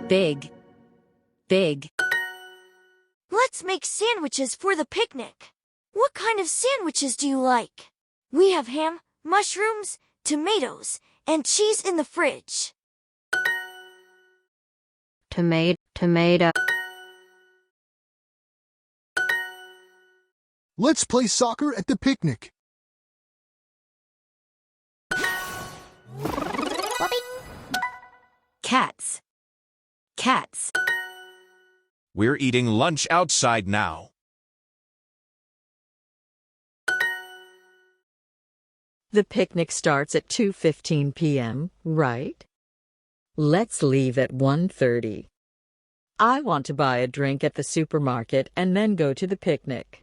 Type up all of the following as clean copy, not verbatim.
big, big. Let's make sandwiches for the picnic. What kind of sandwiches do you like? We have ham, mushrooms, tomatoes, and cheese in the fridge. Tomato. Let's play soccer at the picnic. Cats, cats. We're eating lunch outside now. The picnic starts at 2:15 p.m., right? Let's leave at 1:30. I want to buy a drink at the supermarket and then go to the picnic.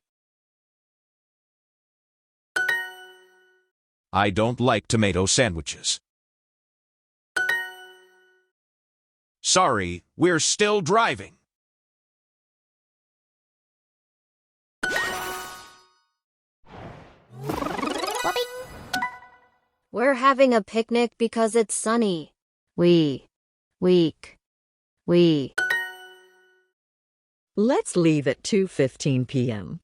I don't like tomato sandwiches. Sorry, we're still driving. We're having a picnic because it's sunny. We. Let's leave at 2:15 p.m.